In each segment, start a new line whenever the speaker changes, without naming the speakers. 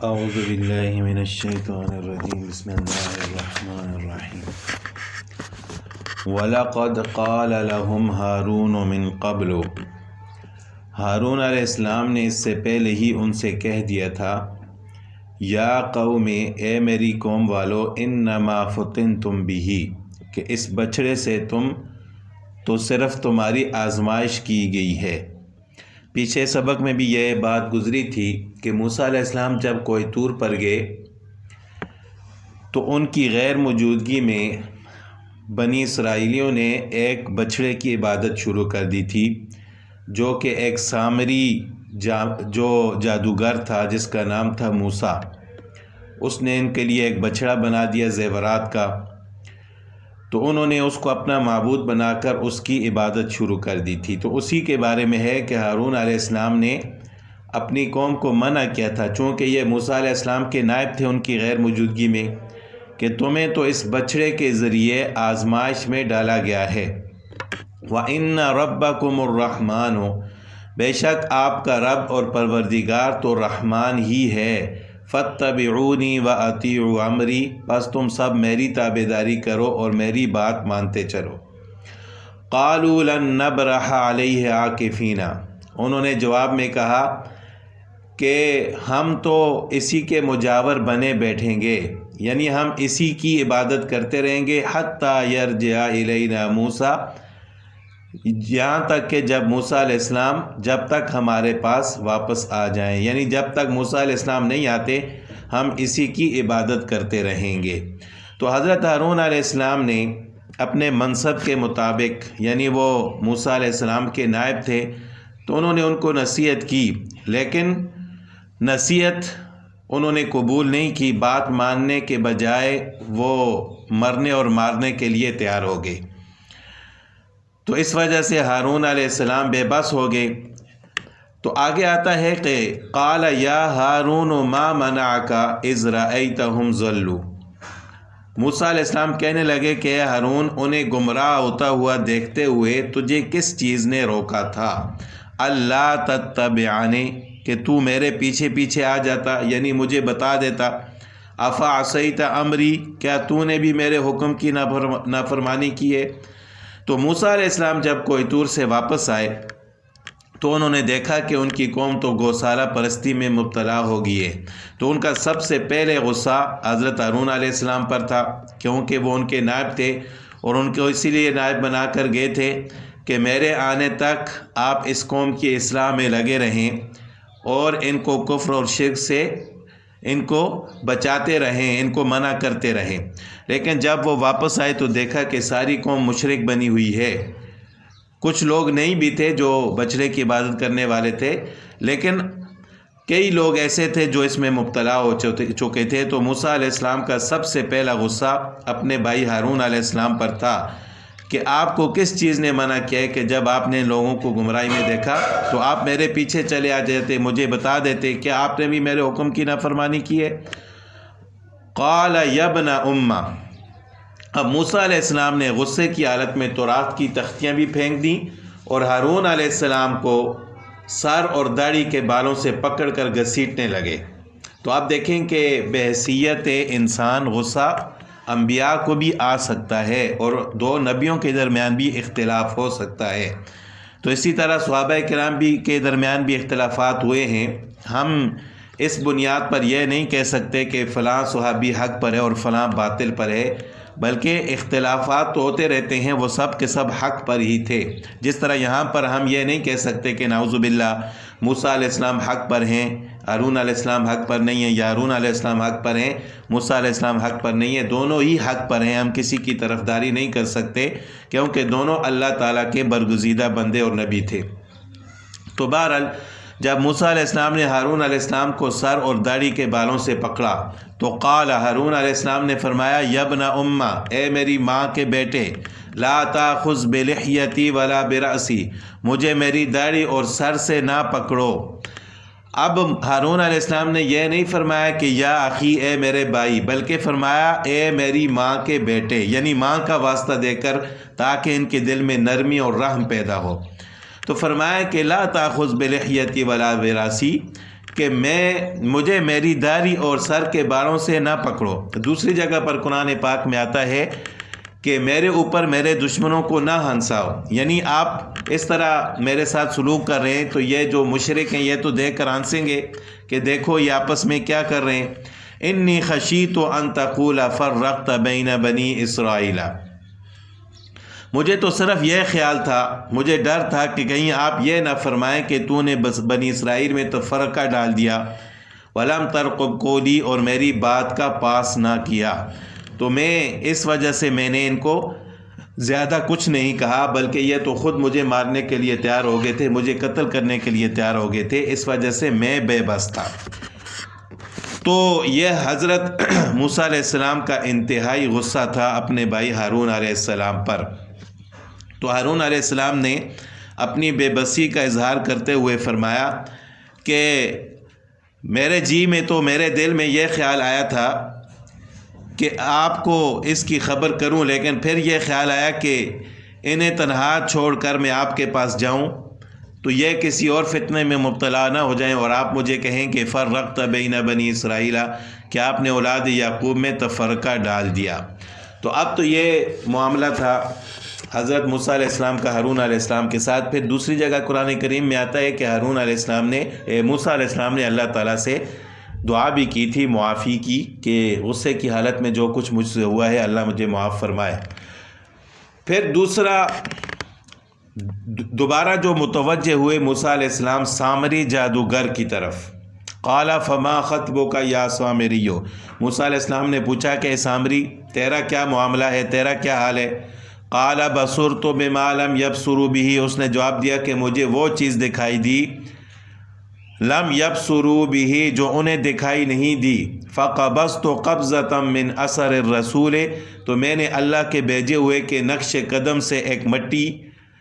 اعوذ باللہ من الشیطان الرجیم بسم اللہ الرحمن الرحیم وَلَقَدْ قَالَ لَهُمْ هَارُونُ مِنْ قَبْلُ ہارون علیہ السلام نے اس سے پہلے ہی ان سے کہہ دیا تھا، یا قوم، اے میری قوم والو، انما فتنتم بہ، کہ اس بچڑے سے تم تو صرف تمہاری آزمائش کی گئی ہے۔ پیچھے سبق میں بھی یہ بات گزری تھی کہ موسیٰ علیہ السلام جب کوہ طور پر گئے تو ان کی غیر موجودگی میں بنی اسرائیلیوں نے ایک بچڑے کی عبادت شروع کر دی تھی، جو کہ ایک سامری جو جادوگر تھا جس کا نام تھا موسیٰ، اس نے ان کے لیے ایک بچڑا بنا دیا زیورات کا، تو انہوں نے اس کو اپنا معبود بنا کر اس کی عبادت شروع کر دی تھی۔ تو اسی کے بارے میں ہے کہ ہارون علیہ السلام نے اپنی قوم کو منع کیا تھا، چونکہ یہ موسیٰ علیہ السلام کے نائب تھے ان کی غیر موجودگی میں، کہ تمہیں تو اس بچڑے کے ذریعے آزمائش میں ڈالا گیا ہے۔ وَإِنَّ رَبَّكُمُ الرَّحْمَنُ، بے شک آپ کا رب اور پروردگار تو رحمان ہی ہے۔ فَاتَّبِعُونِي وَأَطِیعُوا أَمْرِی، بس تم سب میری تابعداری کرو اور میری بات مانتے چلو۔ قَالُوا لَن نَّبْرَحَ عَلَیْهِ عَاکِفِینَ، انہوں نے جواب میں کہا کہ ہم تو اسی کے مجاور بنے بیٹھیں گے، یعنی ہم اسی کی عبادت کرتے رہیں گے، حَتَّى يَرْجِعَ إِلَیْنَا مُوسیٰ، یہاں تک کہ جب موسیٰ علیہ السلام جب تک ہمارے پاس واپس آ جائیں، یعنی جب تک موسیٰ علیہ السلام نہیں آتے ہم اسی کی عبادت کرتے رہیں گے۔ تو حضرت ہارون علیہ السلام نے اپنے منصب کے مطابق، یعنی وہ موسیٰ علیہ السلام کے نائب تھے، تو انہوں نے ان کو نصیحت کی، لیکن نصیحت انہوں نے قبول نہیں کی، بات ماننے کے بجائے وہ مرنے اور مارنے کے لیے تیار ہو گئے۔ تو اس وجہ سے ہارون علیہ السلام بے بس ہو گئے۔ تو آگے آتا ہے کہ قال یا ہارون ما منعک اذ رأیتہم ضلوا، موسیٰ علیہ السلام کہنے لگے کہ اے ہارون، انہیں گمراہ ہوتا ہوا دیکھتے ہوئے تجھے کس چیز نے روکا تھا؟ اللہ تتبعنی، کہ تو میرے پیچھے پیچھے آ جاتا، یعنی مجھے بتا دیتا۔ افعصیت امری، کیا تو نے بھی میرے حکم کی نافرمانی کی ہے؟ تو موسیٰ علیہ السلام جب کوہ طور سے واپس آئے تو انہوں نے دیکھا کہ ان کی قوم تو گوسالہ پرستی میں مبتلا ہو گئی ہے۔ تو ان کا سب سے پہلے غصہ حضرت ہارون علیہ السلام پر تھا، کیونکہ وہ ان کے نائب تھے اور ان کو اسی لیے نائب بنا کر گئے تھے کہ میرے آنے تک آپ اس قوم کی اصلاح میں لگے رہیں اور ان کو کفر اور شرک سے ان کو بچاتے رہیں، ان کو منع کرتے رہیں۔ لیکن جب وہ واپس آئے تو دیکھا کہ ساری قوم مشرک بنی ہوئی ہے۔ کچھ لوگ نہیں بھی تھے جو بچڑے کی عبادت کرنے والے تھے، لیکن کئی لوگ ایسے تھے جو اس میں مبتلا ہو چکے تھے۔ تو موسیٰ علیہ السلام کا سب سے پہلا غصہ اپنے بھائی ہارون علیہ السلام پر تھا کہ آپ کو کس چیز نے منع کیا ہے کہ جب آپ نے لوگوں کو گمراہی میں دیکھا تو آپ میرے پیچھے چلے آ جاتے، مجھے بتا دیتے کہ آپ نے بھی میرے حکم کی نافرمانی کی ہے۔ قال یا ابن امہ، اب موسیٰ علیہ السلام نے غصے کی حالت میں تورات کی تختیاں بھی پھینک دیں اور ہارون علیہ السلام کو سر اور داڑھی کے بالوں سے پکڑ کر گھسیٹنے لگے۔ تو آپ دیکھیں کہ بحیثیت انسان غصہ انبیاء کو بھی آ سکتا ہے اور دو نبیوں کے درمیان بھی اختلاف ہو سکتا ہے۔ تو اسی طرح صحابہ کرام بھی کے درمیان بھی اختلافات ہوئے ہیں۔ ہم اس بنیاد پر یہ نہیں کہہ سکتے کہ فلاں صحابی حق پر ہے اور فلاں باطل پر ہے، بلکہ اختلافات تو ہوتے رہتے ہیں، وہ سب کے سب حق پر ہی تھے۔ جس طرح یہاں پر ہم یہ نہیں کہہ سکتے کہ نعوذ باللہ موسیٰ علیہ السلام حق پر ہیں، ہارون علیہ السلام حق پر نہیں ہیں، یا ہارون علیہ السلام حق پر ہیں، موسیٰ علیہ السلام حق پر نہیں ہیں، دونوں ہی حق پر ہیں۔ ہم کسی کی طرفداری نہیں کر سکتے کیونکہ دونوں اللہ تعالیٰ کے برگزیدہ بندے اور نبی تھے۔ تو بہرحال جب موسیٰ علیہ السلام نے ہارون علیہ السلام کو سر اور داڑھی کے بالوں سے پکڑا تو قال، ہارون علیہ السلام نے فرمایا، یا ابن امہ، اے میری ماں کے بیٹے، لا تاخذ بلحیتی ولا برأسی، مجھے میری داڑھی اور سر سے نہ پکڑو۔ اب ہارون علیہ السلام نے یہ نہیں فرمایا کہ یا اخی، اے میرے بھائی، بلکہ فرمایا اے میری ماں کے بیٹے، یعنی ماں کا واسطہ دے کر تاکہ ان کے دل میں نرمی اور رحم پیدا ہو۔ تو فرمایا کہ لا تاخذ بلحیتی ولا براسی، کہ مجھے میری داڑھی اور سر کے بالوں سے نہ پکڑو۔ دوسری جگہ پر قرآن پاک میں آتا ہے کہ میرے اوپر میرے دشمنوں کو نہ ہنساؤ، یعنی آپ اس طرح میرے ساتھ سلوک کر رہے ہیں تو یہ جو مشرک ہیں یہ تو دیکھ کر ہنسیں گے کہ دیکھو یہ آپس میں کیا کر رہے ہیں۔ انی خشیت ان تقول فرقت بین بنی اسرائیل، مجھے تو صرف یہ خیال تھا، مجھے ڈر تھا کہ کہیں آپ یہ نہ فرمائیں کہ تو نے بس بنی اسرائیل میں تو فرقہ ڈال دیا، ولم ترقب قولی، اور میری بات کا پاس نہ کیا، تو میں اس وجہ سے میں نے ان کو زیادہ کچھ نہیں کہا، بلکہ یہ تو خود مجھے مارنے کے لیے تیار ہو گئے تھے، مجھے قتل کرنے کے لیے تیار ہو گئے تھے، اس وجہ سے میں بے بس تھا۔ تو یہ حضرت موسیٰ علیہ السلام کا انتہائی غصہ تھا اپنے بھائی ہارون علیہ السلام پر۔ تو ہارون علیہ السلام نے اپنی بے بسی کا اظہار کرتے ہوئے فرمایا کہ میرے دل میں یہ خیال آیا تھا کہ آپ کو اس کی خبر کروں، لیکن پھر یہ خیال آیا کہ انہیں تنہا چھوڑ کر میں آپ کے پاس جاؤں تو یہ کسی اور فتنے میں مبتلا نہ ہو جائیں اور آپ مجھے کہیں کہ فرقت بین بنی اسرائیل، کہ آپ نے اولاد یعقوب میں تفرقہ ڈال دیا۔ تو اب تو یہ معاملہ تھا حضرت موسیٰ علیہ السلام کا ہارون علیہ السلام کے ساتھ۔ پھر دوسری جگہ قرآن کریم میں آتا ہے کہ ہارون علیہ السلام نے موسیٰ علیہ السلام نے اللہ تعالیٰ سے دعا بھی کی تھی، معافی کی، کہ غصے کی حالت میں جو کچھ مجھ سے ہوا ہے اللہ مجھے معاف فرمائے۔ پھر دوبارہ جو متوجہ ہوئے موسیٰ علیہ السلام سامری جادوگر کی طرف، قال فما خطبک یا سامری، موسیٰ علیہ السلام نے پوچھا کہ سامری تیرا کیا معاملہ ہے، تیرا کیا حال ہے؟ قال بصرت بما لم یبصروا بہ، اس نے جواب دیا کہ مجھے وہ چیز دکھائی دی لم یبصروا بہ، جو انہیں دکھائی نہیں دی، فقبضت قبضۃ من اثر الرسول، تو میں نے اللہ کے بھیجے ہوئے کے نقش قدم سے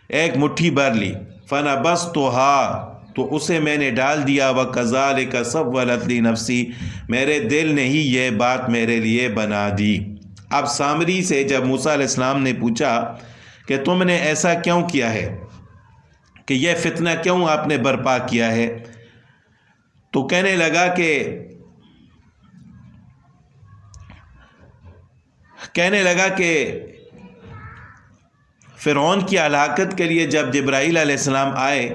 ایک مٹھی بھر لی، فنبذتها، تو اسے میں نے ڈال دیا، وکذالک سولت لی نفسی، میرے دل نے ہی یہ بات میرے لیے بنا دی۔ اب سامری سے جب موسیٰ علیہ السلام نے پوچھا کہ تم نے ایسا کیوں کیا ہے، کہ یہ فتنہ کیوں آپ نے برپا کیا ہے، تو کہنے لگا کہ فرعون کی ہلاکت کے لیے جب جبرائیل علیہ السلام آئے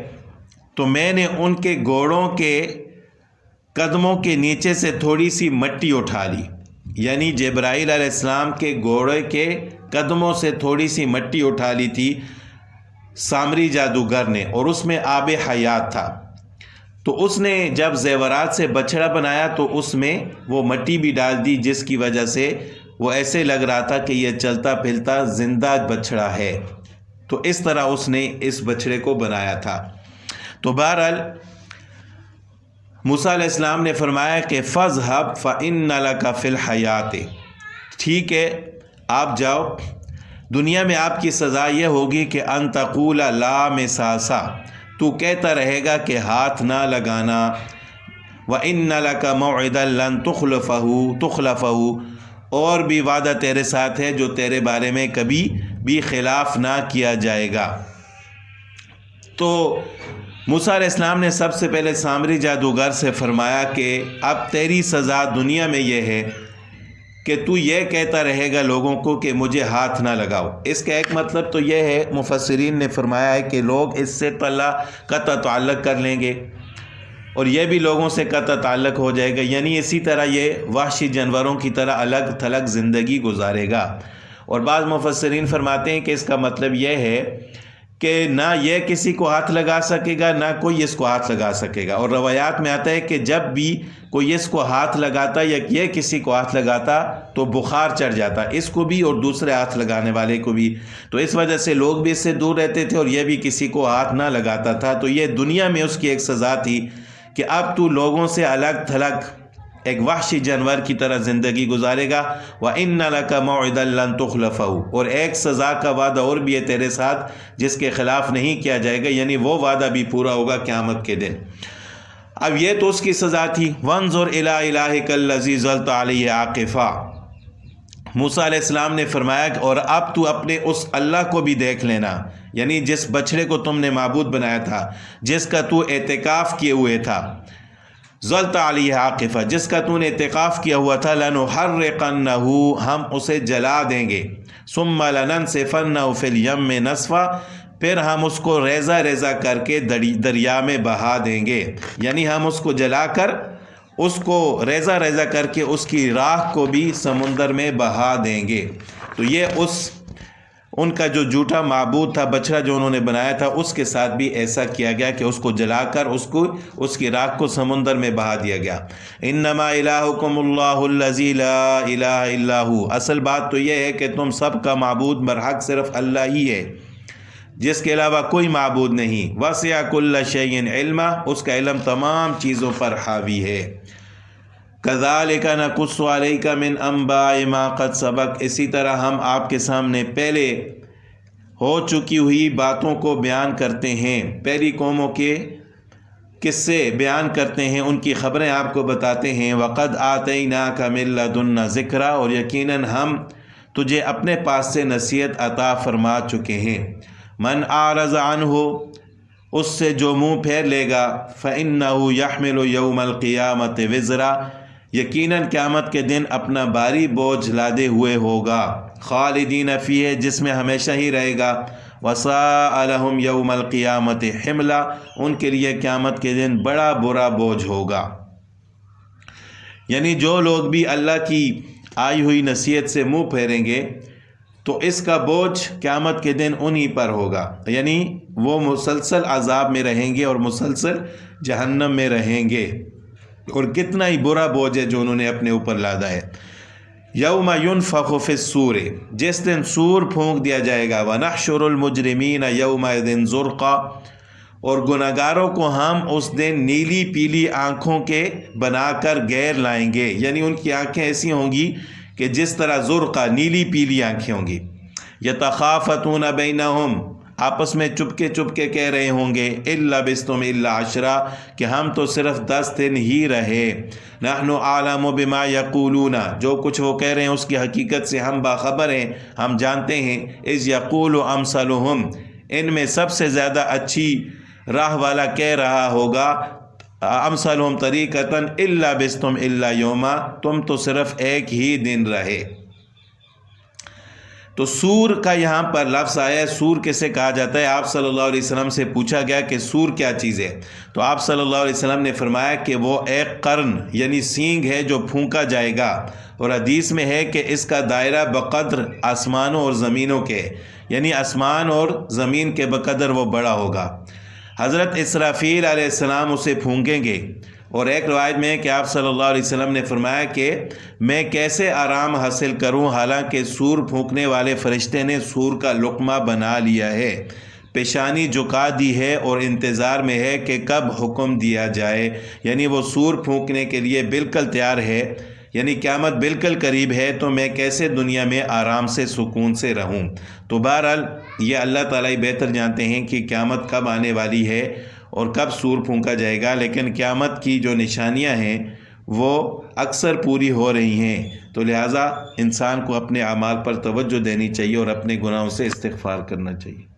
تو میں نے ان کے گھوڑوں کے قدموں کے نیچے سے تھوڑی سی مٹی اٹھا لی، یعنی جبرائیل علیہ السلام کے گھوڑے کے قدموں سے تھوڑی سی مٹی اٹھا لی تھی سامری جادوگر نے، اور اس میں آب حیات تھا، تو اس نے جب زیورات سے بچڑا بنایا تو اس میں وہ مٹی بھی ڈال دی، جس کی وجہ سے وہ ایسے لگ رہا تھا کہ یہ چلتا پھرتا زندہ بچڑا ہے، تو اس طرح اس نے اس بچڑے کو بنایا تھا۔ تو بہرحال موسیٰ علیہ السلام نے فرمایا کہ فَاذْهَبْ فَإِنَّ لَكَ فِي الْحَيَاةِ، ٹھیک ہے آپ جاؤ، دنیا میں آپ کی سزا یہ ہوگی کہ ان تقول لا مساسا، تو کہتا رہے گا کہ ہاتھ نہ لگانا، وَإِنَّ لَكَ مَوْعِدًا لَن تُخْلَفَهُ، اور بھی وعدہ تیرے ساتھ ہے جو تیرے بارے میں کبھی بھی خلاف نہ کیا جائے گا۔ تو موسیٰ علیہ السلام نے سب سے پہلے سامری جادوگر سے فرمایا کہ اب تیری سزا دنیا میں یہ ہے کہ تو یہ کہتا رہے گا لوگوں کو کہ مجھے ہاتھ نہ لگاؤ۔ اس کا ایک مطلب تو یہ ہے، مفسرین نے فرمایا ہے کہ لوگ اس سے قطع تعلق کر لیں گے اور یہ بھی لوگوں سے قطع تعلق ہو جائے گا، یعنی اسی طرح یہ وحشی جانوروں کی طرح الگ تھلگ زندگی گزارے گا۔ اور بعض مفسرین فرماتے ہیں کہ اس کا مطلب یہ ہے کہ نہ یہ کسی کو ہاتھ لگا سکے گا، نہ کوئی اس کو ہاتھ لگا سکے گا۔ اور روایات میں آتا ہے کہ جب بھی کوئی اس کو ہاتھ لگاتا یا یہ کسی کو ہاتھ لگاتا تو بخار چڑھ جاتا، اس کو بھی اور دوسرے ہاتھ لگانے والے کو بھی، تو اس وجہ سے لوگ بھی اس سے دور رہتے تھے اور یہ بھی کسی کو ہاتھ نہ لگاتا تھا۔ تو یہ دنیا میں اس کی ایک سزا تھی کہ اب تو لوگوں سے الگ تھلگ ایک وحشی جانور کی طرح زندگی گزارے گا۔ وَإِنَّ لَكَ مَوْعِدًا لَن تُخْلَفَهُ، اور ایک سزا کا وعدہ اور بھی ہے تیرے ساتھ جس کے خلاف نہیں کیا جائے گا، یعنی وہ وعدہ بھی پورا ہوگا قیامت کے دن۔ اب یہ تو اس کی سزا تھی۔ وَانظُرْ إِلَىٰ إِلَٰهِكَ الَّذِي ظَلْتَ عَلَيْهِ عَاكِفًا، موسیٰ علیہ السلام نے فرمایا کہ اور اب تو اپنے اس اللہ کو بھی دیکھ لینا، یعنی جس بچڑے کو تم نے معبود بنایا تھا، جس کا تو اعتکاف کیے ہوئے تھا، ظلت علیہ عاقفہ، جس کا تو نے اعتکاف کیا ہوا تھا، لنحرقنہ، ہم اسے جلا دیں گے، ثم لننسفنہ فی الیم نسفا، پھر ہم اس کو ریزہ ریزہ کر کے دریا میں بہا دیں گے، یعنی ہم اس کو جلا کر اس کو ریزہ ریزہ کر کے اس کی راکھ کو بھی سمندر میں بہا دیں گے۔ تو یہ ان کا جو جھوٹا معبود تھا، بچڑا جو انہوں نے بنایا تھا، اس کے ساتھ بھی ایسا کیا گیا کہ اس کو جلا کر اس کی راکھ کو سمندر میں بہا دیا گیا۔ انما الہکم اللہ الذی لا الہ الا ہو، اصل بات تو یہ ہے کہ تم سب کا معبود برحق صرف اللہ ہی ہے، جس کے علاوہ کوئی معبود نہیں۔ وسع کل شیء علما، اس کا علم تمام چیزوں پر حاوی ہے۔ کذالک نقص علیک من انباء ما قد سبق، اسی طرح ہم آپ کے سامنے پہلے ہو چکی ہوئی باتوں کو بیان کرتے ہیں، پہلی قوموں کے قصے بیان کرتے ہیں، ان کی خبریں آپ کو بتاتے ہیں۔ وقد آتیناک من لدنا ذکرا، اور یقیناً ہم تجھے اپنے پاس سے نصیحت عطا فرما چکے ہیں۔ من اعرض عنہ، اس سے جو منہ پھیر لے گا، فإنہ یحمل یوم القیامت وزرا، یقیناً قیامت کے دن اپنا بھاری بوجھ لادے ہوئے ہوگا، خالدین فیہ، جس میں ہمیشہ ہی رہے گا، وساء لہم یوم القیامت حملا، ان کے لیے قیامت کے دن بڑا برا بوجھ ہوگا۔ یعنی جو لوگ بھی اللہ کی آئی ہوئی نصیحت سے منہ پھیریں گے تو اس کا بوجھ قیامت کے دن انہی پر ہوگا، یعنی وہ مسلسل عذاب میں رہیں گے اور مسلسل جہنم میں رہیں گے، اور کتنا ہی برا بوجھ ہے جو انہوں نے اپنے اوپر لادا ہے۔ یوم ینفخ فی الصور، جس دن سور پھونک دیا جائے گا، ونحشر المجرمین یومئذ زرقا، اور گناہگاروں کو ہم اس دن نیلی پیلی آنکھوں کے بنا کر گیر لائیں گے، یعنی ان کی آنکھیں ایسی ہوں گی کہ جس طرح زرقا نیلی پیلی آنکھیں ہوں گی۔ یتخافتون بینہم، آپس میں چپکے چپکے کہہ رہے ہوں گے، الا بستم الا عشرا، کہ ہم تو صرف 10 دن ہی رہے، نحن اعلم بما یقولون، جو کچھ وہ کہہ رہے ہیں اس کی حقیقت سے ہم باخبر ہیں، ہم جانتے ہیں۔ اذ یقول امثلہم، ان میں سب سے زیادہ اچھی راہ والا کہہ رہا ہوگا، امثلہم طریقتاً الا بستم الا یوما، تم تو صرف ایک ہی دن رہے۔ تو سور کا یہاں پر لفظ آیا ہے، سور کسے کہا جاتا ہے؟ آپ صلی اللہ علیہ وسلم سے پوچھا گیا کہ سور کیا چیز ہے، تو آپ صلی اللہ علیہ وسلم نے فرمایا کہ وہ ایک قرن یعنی سینگ ہے جو پھونکا جائے گا، اور حدیث میں ہے کہ اس کا دائرہ بقدر آسمانوں اور زمینوں کے، یعنی آسمان اور زمین کے بقدر وہ بڑا ہوگا۔ حضرت اسرافیل علیہ السلام اسے پھونکیں گے، اور ایک روایت میں ہے کہ آپ صلی اللہ علیہ وسلم نے فرمایا کہ میں کیسے آرام حاصل کروں، حالانکہ سور پھونکنے والے فرشتے نے سور کا لقمہ بنا لیا ہے، پیشانی جھکا دی ہے اور انتظار میں ہے کہ کب حکم دیا جائے، یعنی وہ سور پھونکنے کے لیے بالکل تیار ہے، یعنی قیامت بالکل قریب ہے، تو میں کیسے دنیا میں آرام سے سکون سے رہوں۔ تو بہرحال یہ اللہ تعالیٰ ہی بہتر جانتے ہیں کہ قیامت کب آنے والی ہے اور کب سور پھونکا جائے گا، لیکن قیامت کی جو نشانیاں ہیں وہ اکثر پوری ہو رہی ہیں، تو لہٰذا انسان کو اپنے اعمال پر توجہ دینی چاہیے اور اپنے گناہوں سے استغفار کرنا چاہیے۔